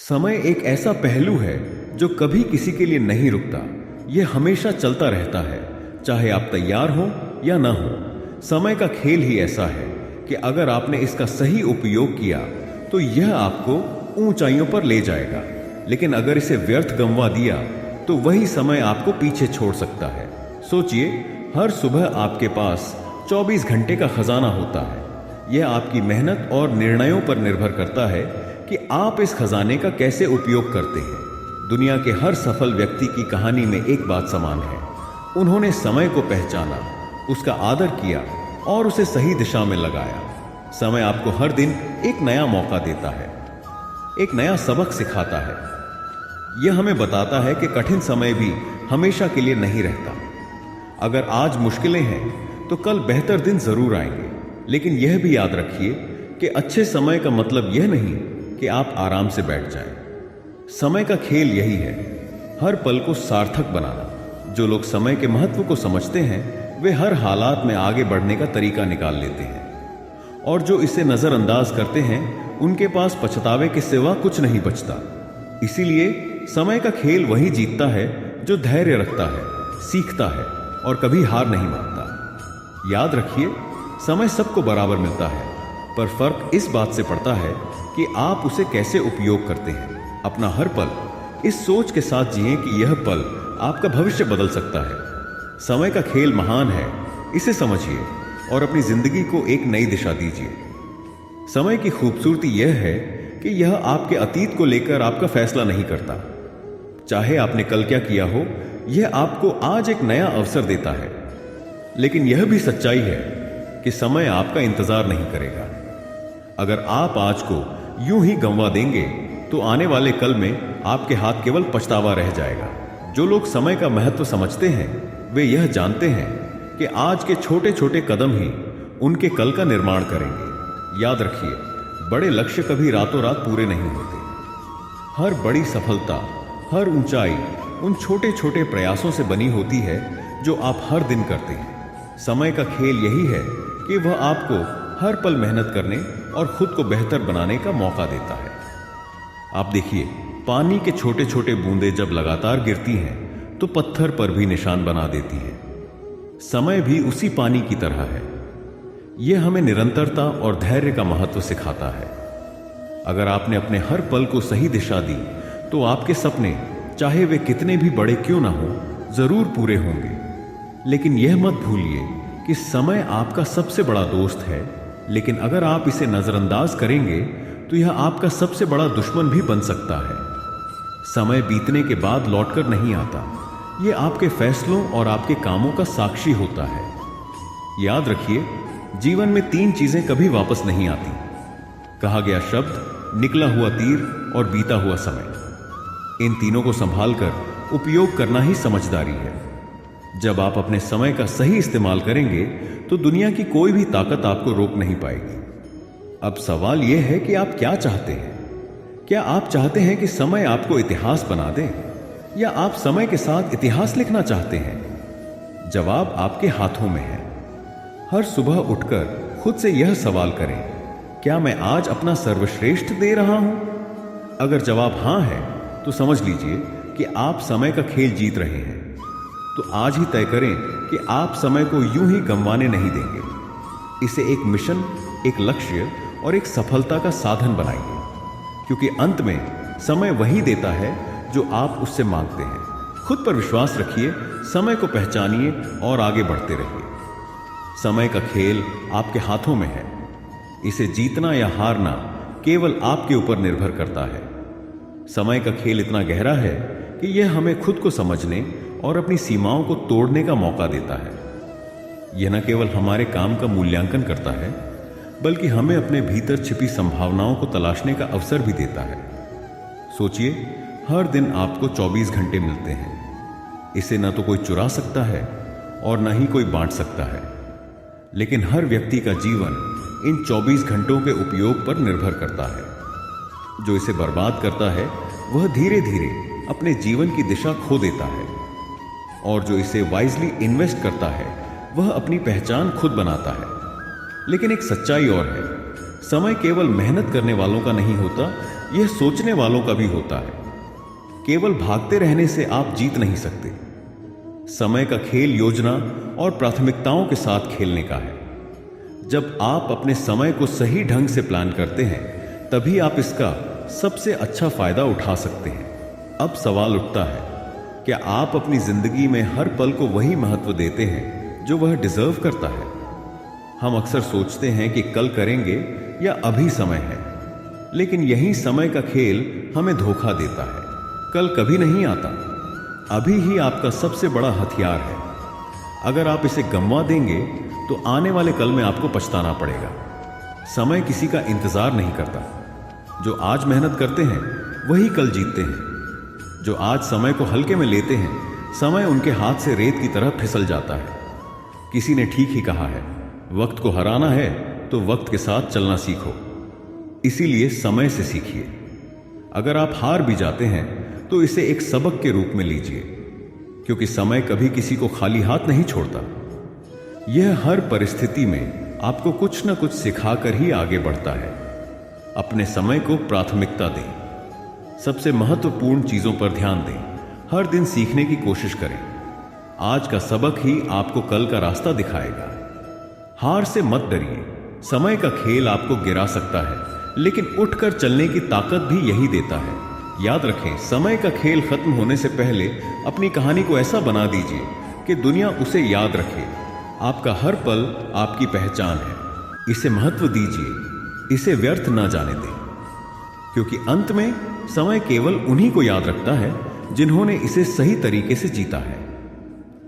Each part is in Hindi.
समय एक ऐसा पहलू है जो कभी किसी के लिए नहीं रुकता। यह हमेशा चलता रहता है, चाहे आप तैयार हो या ना हो। समय का खेल ही ऐसा है कि अगर आपने इसका सही उपयोग किया तो यह आपको ऊंचाइयों पर ले जाएगा, लेकिन अगर इसे व्यर्थ गंवा दिया तो वही समय आपको पीछे छोड़ सकता है। सोचिए, हर सुबह आपके पास 24 घंटे का खजाना होता है। यह आपकी मेहनत और निर्णयों पर निर्भर करता है कि आप इस खजाने का कैसे उपयोग करते हैं। दुनिया के हर सफल व्यक्ति की कहानी में एक बात समान है। उन्होंने समय को पहचाना, उसका आदर किया और उसे सही दिशा में लगाया। समय आपको हर दिन एक नया मौका देता है, एक नया सबक सिखाता है। यह हमें बताता है कि कठिन समय भी हमेशा के लिए नहीं रहता। अगर आज मुश्किलें हैं तो कल बेहतर दिन जरूर आएंगे। लेकिन यह भी याद रखिए कि अच्छे समय का मतलब यह नहीं कि आप आराम से बैठ जाएं। समय का खेल यही है, हर पल को सार्थक बनाना। जो लोग समय के महत्व को समझते हैं वे हर हालात में आगे बढ़ने का तरीका निकाल लेते हैं, और जो इसे नजरअंदाज करते हैं उनके पास पछतावे के सिवा कुछ नहीं बचता। इसीलिए समय का खेल वही जीतता है जो धैर्य रखता है, सीखता है और कभी हार नहीं मानता। याद रखिए, समय सबको बराबर मिलता है, पर फर्क इस बात से पड़ता है कि आप उसे कैसे उपयोग करते हैं। अपना हर पल इस सोच के साथ जिएं कि यह पल आपका भविष्य बदल सकता है। समय का खेल महान है, इसे समझिए और अपनी जिंदगी को एक नई दिशा दीजिए। समय की खूबसूरती यह है कि यह आपके अतीत को लेकर आपका फैसला नहीं करता। चाहे आपने कल क्या किया हो, यह आपको आज एक नया अवसर देता है। लेकिन यह भी सच्चाई है कि समय आपका इंतजार नहीं करेगा। अगर आप आज को यूं ही गंवा देंगे तो आने वाले कल में आपके हाथ केवल पछतावा रह जाएगा। जो लोग समय का महत्व समझते हैं वे यह जानते हैं कि आज के छोटे छोटे कदम ही उनके कल का निर्माण करेंगे। याद रखिए, बड़े लक्ष्य कभी रातों रात पूरे नहीं होते। हर बड़ी सफलता, हर ऊंचाई उन छोटे छोटे प्रयासों से बनी होती है जो आप हर दिन करते हैं। समय का खेल यही है कि वह आपको हर पल मेहनत करने और खुद को बेहतर बनाने का मौका देता है। आप देखिए, पानी के छोटे छोटे बूंदें जब लगातार गिरती हैं तो पत्थर पर भी निशान बना देती हैं। समय भी उसी पानी की तरह है। यह हमें निरंतरता और धैर्य का महत्व सिखाता है। अगर आपने अपने हर पल को सही दिशा दी तो आपके सपने, चाहे वे कितने भी बड़े क्यों ना हो, जरूर पूरे होंगे। लेकिन यह मत भूलिए कि समय आपका सबसे बड़ा दोस्त है, लेकिन अगर आप इसे नजरअंदाज करेंगे तो यह आपका सबसे बड़ा दुश्मन भी बन सकता है। समय बीतने के बाद लौटकर नहीं आता, यह आपके फैसलों और आपके कामों का साक्षी होता है। याद रखिए, जीवन में 3 चीजें कभी वापस नहीं आती: कहा गया शब्द, निकला हुआ तीर और बीता हुआ समय। इन तीनों को संभालकर उपयोग करना ही समझदारी है। जब आप अपने समय का सही इस्तेमाल करेंगे तो दुनिया की कोई भी ताकत आपको रोक नहीं पाएगी। अब सवाल यह है कि आप क्या चाहते हैं? क्या आप चाहते हैं कि समय आपको इतिहास बना दे, या आप समय के साथ इतिहास लिखना चाहते हैं? जवाब आपके हाथों में है। हर सुबह उठकर खुद से यह सवाल करें, क्या मैं आज अपना सर्वश्रेष्ठ दे रहा हूं? अगर जवाब हां है तो समझ लीजिए कि आप समय का खेल जीत रहे हैं। तो आज ही तय करें कि आप समय को यूं ही गंवाने नहीं देंगे। इसे एक मिशन, एक लक्ष्य और एक सफलता का साधन बनाइए, क्योंकि अंत में समय वही देता है जो आप उससे मांगते हैं। खुद पर विश्वास रखिए, समय को पहचानिए और आगे बढ़ते रहिए। समय का खेल आपके हाथों में है। इसे जीतना या हारना केवल आपके ऊपर निर्भर करता है। समय का खेल इतना गहरा है कि यह हमें खुद को समझने और अपनी सीमाओं को तोड़ने का मौका देता है। यह न केवल हमारे काम का मूल्यांकन करता है, बल्कि हमें अपने भीतर छिपी संभावनाओं को तलाशने का अवसर भी देता है। सोचिए, हर दिन आपको 24 घंटे मिलते हैं। इसे न तो कोई चुरा सकता है और न ही कोई बांट सकता है। लेकिन हर व्यक्ति का जीवन इन 24 घंटों के उपयोग पर निर्भर करता है। जो इसे बर्बाद करता है वह धीरे धीरे अपने जीवन की दिशा खो देता है, और जो इसे वाइजली इन्वेस्ट करता है वह अपनी पहचान खुद बनाता है। लेकिन एक सच्चाई और है, समय केवल मेहनत करने वालों का नहीं होता, यह सोचने वालों का भी होता है। केवल भागते रहने से आप जीत नहीं सकते। समय का खेल योजना और प्राथमिकताओं के साथ खेलने का है। जब आप अपने समय को सही ढंग से प्लान करते हैं, तभी आप इसका सबसे अच्छा फायदा उठा सकते हैं। अब सवाल उठता है, क्या आप अपनी जिंदगी में हर पल को वही महत्व देते हैं जो वह डिजर्व करता है? हम अक्सर सोचते हैं कि कल करेंगे या अभी समय है, लेकिन यही समय का खेल हमें धोखा देता है। कल कभी नहीं आता, अभी ही आपका सबसे बड़ा हथियार है। अगर आप इसे गंवा देंगे तो आने वाले कल में आपको पछताना पड़ेगा। समय किसी का इंतजार नहीं करता। जो आज मेहनत करते हैं वही कल जीतते हैं। जो आज समय को हल्के में लेते हैं, समय उनके हाथ से रेत की तरह फिसल जाता है। किसी ने ठीक ही कहा है, वक्त को हराना है तो वक्त के साथ चलना सीखो। इसीलिए समय से सीखिए। अगर आप हार भी जाते हैं तो इसे एक सबक के रूप में लीजिए, क्योंकि समय कभी किसी को खाली हाथ नहीं छोड़ता। यह हर परिस्थिति में आपको कुछ न कुछ सिखाकर ही आगे बढ़ता है। अपने समय को प्राथमिकता दें। सबसे महत्वपूर्ण चीजों पर ध्यान दें। हर दिन सीखने की कोशिश करें। आज का सबक ही आपको कल का रास्ता दिखाएगा। हार से मत डरिए। समय का खेल आपको गिरा सकता है, लेकिन उठकर चलने की ताकत भी यही देता है। याद रखें, समय का खेल खत्म होने से पहले अपनी कहानी को ऐसा बना दीजिए कि दुनिया उसे याद रखे। आपका हर पल आपकी पहचान है। इसे महत्व दीजिए, इसे व्यर्थ ना जाने दें, क्योंकि अंत में समय केवल उन्हीं को याद रखता है जिन्होंने इसे सही तरीके से जीता है।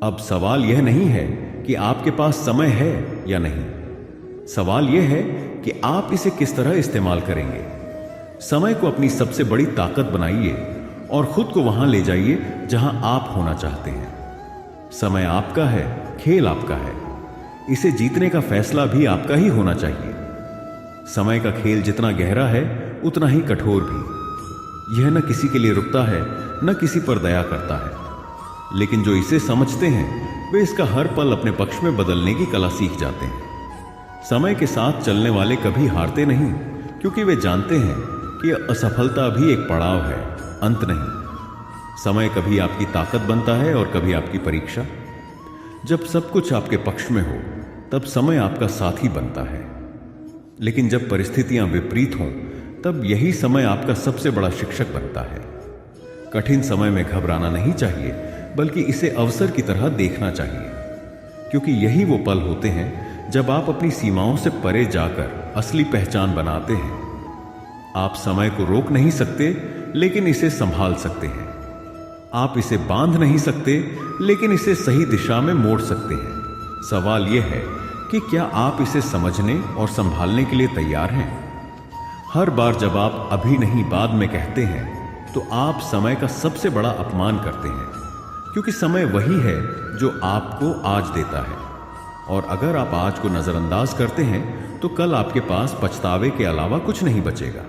अब सवाल यह नहीं है कि आपके पास समय है या नहीं। सवाल यह है कि आप इसे किस तरह इस्तेमाल करेंगे। समय को अपनी सबसे बड़ी ताकत बनाइए और खुद को वहां ले जाइए जहां आप होना चाहते हैं। समय आपका है, खेल आपका है। इसे जीतने का फैसला भी आपका ही होना चाहिए। समय का खेल जितना गहरा है, उतना ही कठोर भी। यह न किसी के लिए रुकता है, न किसी पर दया करता है, लेकिन जो इसे समझते हैं वे इसका हर पल अपने पक्ष में बदलने की कला सीख जाते हैं। समय के साथ चलने वाले कभी हारते नहीं, क्योंकि वे जानते हैं कि असफलता भी एक पड़ाव है, अंत नहीं। समय कभी आपकी ताकत बनता है और कभी आपकी परीक्षा। जब सब कुछ आपके पक्ष में हो, तब समय आपका साथी बनता है, लेकिन जब परिस्थितियां विपरीत हों, तब यही समय आपका सबसे बड़ा शिक्षक बनता है। कठिन समय में घबराना नहीं चाहिए, बल्कि इसे अवसर की तरह देखना चाहिए, क्योंकि यही वो पल होते हैं जब आप अपनी सीमाओं से परे जाकर असली पहचान बनाते हैं। आप समय को रोक नहीं सकते, लेकिन इसे संभाल सकते हैं। आप इसे बांध नहीं सकते, लेकिन इसे सही दिशा में मोड़ सकते हैं। सवाल यह है कि क्या आप इसे समझने और संभालने के लिए तैयार हैं? हर बार जब आप अभी नहीं बाद में कहते हैं, तो आप समय का सबसे बड़ा अपमान करते हैं, क्योंकि समय वही है जो आपको आज देता है। और अगर आप आज को नजरअंदाज करते हैं, तो कल आपके पास पछतावे के अलावा कुछ नहीं बचेगा।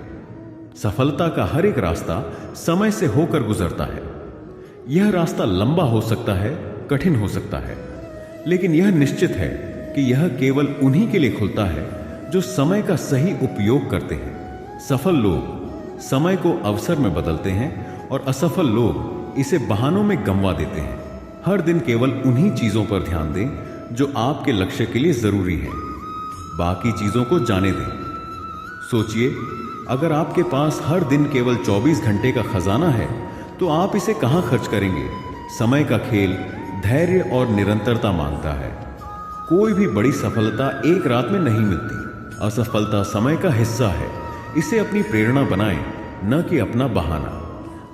सफलता का हर एक रास्ता समय से होकर गुजरता है। यह रास्ता लंबा हो सकता है, कठिन हो सकता है, लेकिन यह निश्चित है कि यह केवल उन्हीं के लिए खुलता है जो समय का सही उपयोग करते हैं। सफल लोग समय को अवसर में बदलते हैं और असफल लोग इसे बहानों में गंवा देते हैं। हर दिन केवल उन्हीं चीजों पर ध्यान दें जो आपके लक्ष्य के लिए जरूरी है। बाकी चीजों को जाने दें। सोचिए, अगर आपके पास हर दिन केवल 24 घंटे का खजाना है, तो आप इसे कहां खर्च करेंगे? समय का खेल धैर्य और निरंतरता मांगता है। कोई भी बड़ी सफलता एक रात में नहीं मिलती। असफलता समय का हिस्सा है। इसे अपनी प्रेरणा बनाएं, न कि अपना बहाना।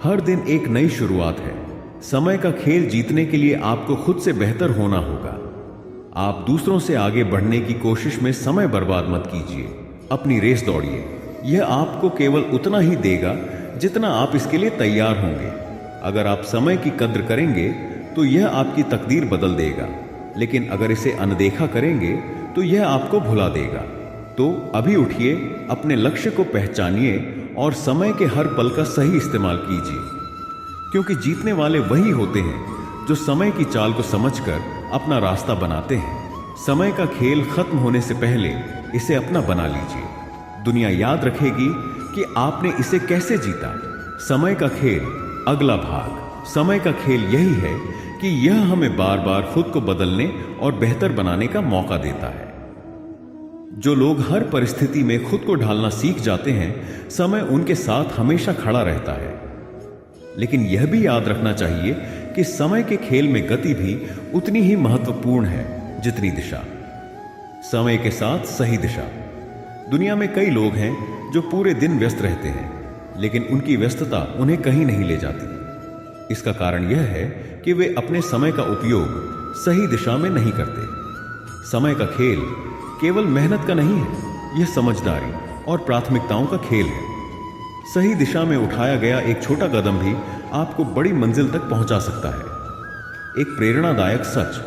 हर दिन एक नई शुरुआत है। समय का खेल जीतने के लिए आपको खुद से बेहतर होना होगा। आप दूसरों से आगे बढ़ने की कोशिश में समय बर्बाद मत कीजिए। अपनी रेस दौड़िए। यह आपको केवल उतना ही देगा जितना आप इसके लिए तैयार होंगे। अगर आप समय की कद्र करेंगे तो यह आपकी तकदीर बदल देगा, लेकिन अगर इसे अनदेखा करेंगे तो यह आपको भुला देगा। तो अभी उठिए, अपने लक्ष्य को पहचानिए और समय के हर पल का सही इस्तेमाल कीजिए, क्योंकि जीतने वाले वही होते हैं जो समय की चाल को समझकर अपना रास्ता बनाते हैं। समय का खेल खत्म होने से पहले इसे अपना बना लीजिए। दुनिया याद रखेगी कि आपने इसे कैसे जीता। समय का खेल अगला भाग। समय का खेल यही है कि यह हमें बार बार खुद को बदलने और बेहतर बनाने का मौका देता है। जो लोग हर परिस्थिति में खुद को ढालना सीख जाते हैं, समय उनके साथ हमेशा खड़ा रहता है। लेकिन यह भी याद रखना चाहिए कि समय के खेल में गति भी उतनी ही महत्वपूर्ण है जितनी दिशा। समय के साथ सही दिशा। दुनिया में कई लोग हैं जो पूरे दिन व्यस्त रहते हैं, लेकिन उनकी व्यस्तता उन्हें कहीं नहीं ले जाती। इसका कारण यह है कि वे अपने समय का उपयोग सही दिशा में नहीं करते। समय का खेल केवल मेहनत का नहीं है, यह समझदारी और प्राथमिकताओं का खेल है। सही दिशा में उठाया गया एक छोटा कदम भी आपको बड़ी मंजिल तक पहुंचा सकता है। एक प्रेरणादायक सच,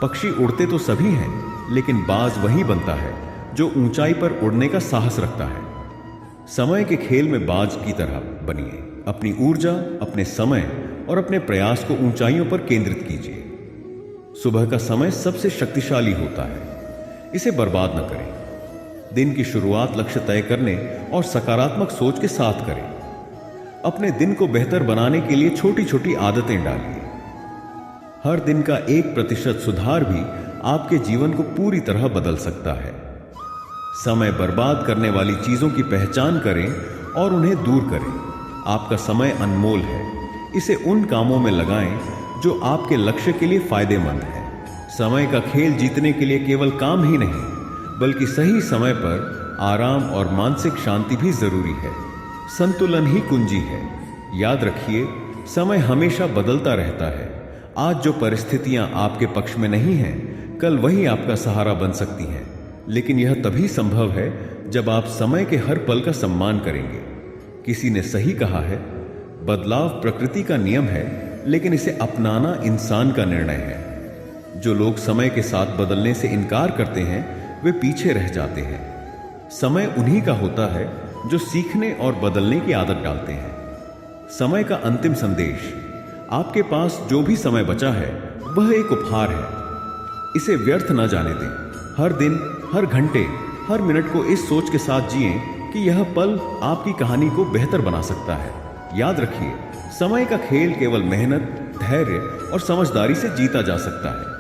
पक्षी उड़ते तो सभी हैं, लेकिन बाज वही बनता है जो ऊंचाई पर उड़ने का साहस रखता है। समय के खेल में बाज की तरह बनिए। अपनी ऊर्जा, अपने समय और अपने प्रयास को ऊंचाइयों पर केंद्रित कीजिए। सुबह का समय सबसे शक्तिशाली होता है, इसे बर्बाद न करें। दिन की शुरुआत लक्ष्य तय करने और सकारात्मक सोच के साथ करें। अपने दिन को बेहतर बनाने के लिए छोटी छोटी आदतें डालिए। हर दिन का 1% सुधार भी आपके जीवन को पूरी तरह बदल सकता है। समय बर्बाद करने वाली चीजों की पहचान करें और उन्हें दूर करें। आपका समय अनमोल है, इसे उन कामों में लगाएं जो आपके लक्ष्य के लिए फायदेमंद है। समय का खेल जीतने के लिए केवल काम ही नहीं, बल्कि सही समय पर आराम और मानसिक शांति भी जरूरी है। संतुलन ही कुंजी है। याद रखिए, समय हमेशा बदलता रहता है। आज जो परिस्थितियां आपके पक्ष में नहीं हैं, कल वही आपका सहारा बन सकती हैं। लेकिन यह तभी संभव है जब आप समय के हर पल का सम्मान करेंगे। किसी ने सही कहा है, बदलाव प्रकृति का नियम है, लेकिन इसे अपनाना इंसान का निर्णय है। जो लोग समय के साथ बदलने से इनकार करते हैं, वे पीछे रह जाते हैं। समय उन्हीं का होता है जो सीखने और बदलने की आदत डालते हैं। समय का अंतिम संदेश, आपके पास जो भी समय बचा है वह एक उपहार है। इसे व्यर्थ न जाने दें। हर दिन, हर घंटे, हर मिनट को इस सोच के साथ जिएं कि यह पल आपकी कहानी को बेहतर बना सकता है। याद रखिए, समय का खेल केवल मेहनत, धैर्य और समझदारी से जीता जा सकता है।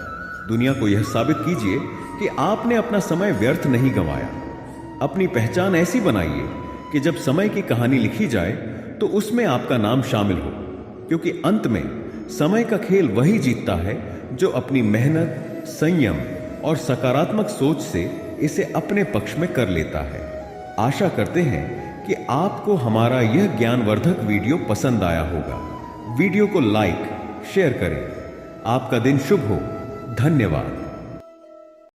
दुनिया को यह साबित कीजिए कि आपने अपना समय व्यर्थ नहीं गंवाया। अपनी पहचान ऐसी बनाइए कि जब समय की कहानी लिखी जाए तो उसमें आपका नाम शामिल हो, क्योंकि अंत में समय का खेल वही जीतता है जो अपनी मेहनत, संयम और सकारात्मक सोच से इसे अपने पक्ष में कर लेता है। आशा करते हैं कि आपको हमारा यह ज्ञानवर्धक वीडियो पसंद आया होगा। वीडियो को लाइक, शेयर करें। आपका दिन शुभ हो। धन्यवाद।